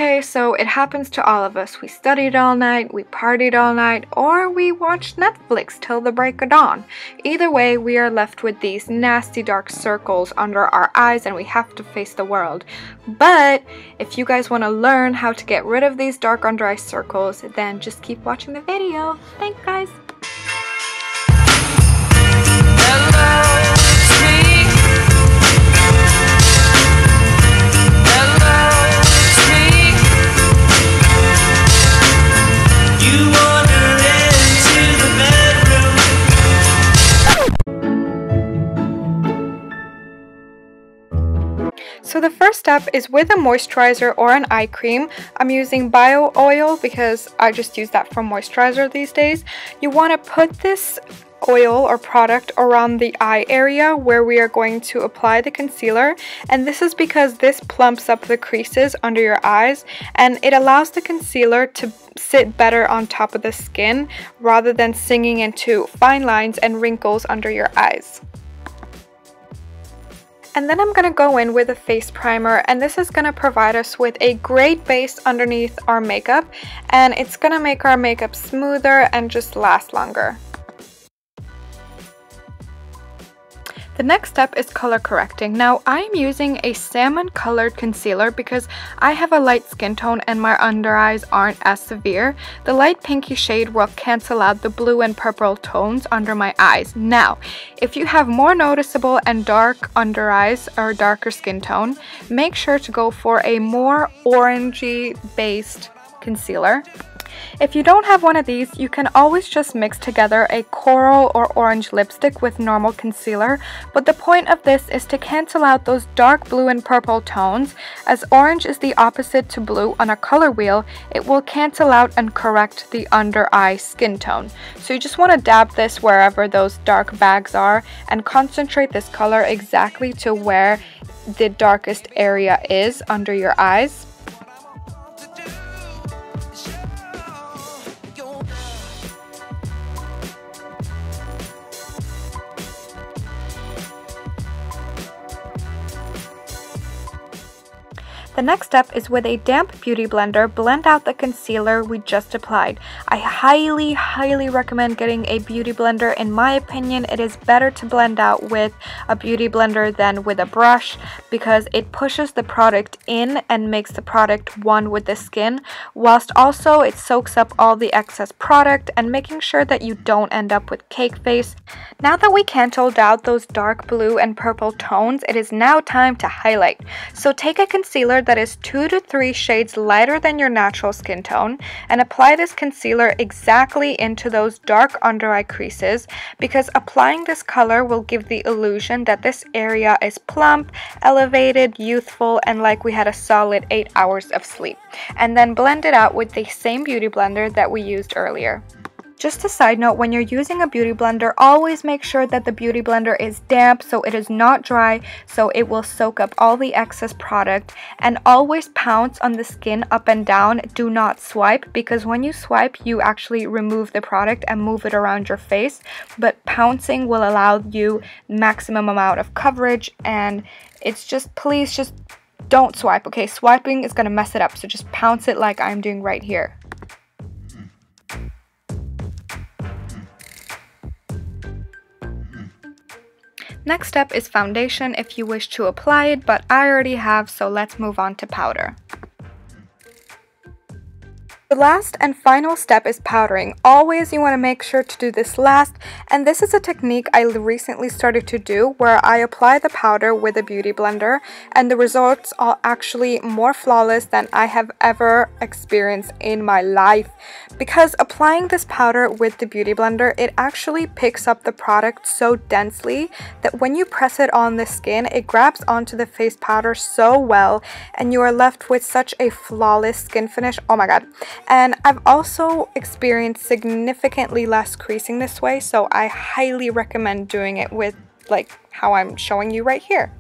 Okay, so it happens to all of us. We studied all night, we partied all night, or we watched Netflix till the break of dawn. Either way, we are left with these nasty dark circles under our eyes and we have to face the world. But if you guys want to learn how to get rid of these dark under eye circles, then just keep watching the video. Thanks, guys! So the first step is with a moisturizer or an eye cream. I'm using bio oil because I just use that for moisturizer these days. You want to put this oil or product around the eye area where we are going to apply the concealer, and this is because this plumps up the creases under your eyes and it allows the concealer to sit better on top of the skin rather than sinking into fine lines and wrinkles under your eyes. And then I'm going to go in with a face primer, and this is going to provide us with a great base underneath our makeup, and it's going to make our makeup smoother and just last longer. The next step is color correcting. Now I'm using a salmon colored concealer because I have a light skin tone and my under eyes aren't as severe. The light pinky shade will cancel out the blue and purple tones under my eyes. Now, if you have more noticeable and dark under eyes or darker skin tone, make sure to go for a more orangey based concealer. If you don't have one of these, you can always just mix together a coral or orange lipstick with normal concealer, but the point of this is to cancel out those dark blue and purple tones. As orange is the opposite to blue on a color wheel, it will cancel out and correct the under eye skin tone. So you just want to dab this wherever those dark bags are and concentrate this color exactly to where the darkest area is under your eyes. The next step is with a damp beauty blender, blend out the concealer we just applied. I highly recommend getting a beauty blender. In my opinion, it is better to blend out with a beauty blender than with a brush because it pushes the product in and makes the product one with the skin, whilst also it soaks up all the excess product and making sure that you don't end up with cake face. Now that we canceled out those dark blue and purple tones, it is now time to highlight. So take a concealer that is 2 to 3 shades lighter than your natural skin tone and apply this concealer exactly into those dark under eye creases, because applying this color will give the illusion that this area is plump, elevated, youthful, and like we had a solid 8 hours of sleep. And then blend it out with the same beauty blender that we used earlier. Just a side note, when you're using a beauty blender, always make sure that the beauty blender is damp so it is not dry, so it will soak up all the excess product. And always pounce on the skin up and down. Do not swipe, because when you swipe, you actually remove the product and move it around your face. But pouncing will allow you maximum amount of coverage, and it's just, please just don't swipe, okay? Swiping is going to mess it up, so just pounce it like I'm doing right here. Next step is foundation if you wish to apply it, but I already have, so let's move on to powder. The last and final step is powdering. Always you want to make sure to do this last, and this is a technique I recently started to do where I apply the powder with a beauty blender, and the results are actually more flawless than I have ever experienced in my life. Because applying this powder with the beauty blender, it actually picks up the product so densely that when you press it on the skin, it grabs onto the face powder so well and you are left with such a flawless skin finish. Oh my god. And I've also experienced significantly less creasing this way, so I highly recommend doing it with like how I'm showing you right here.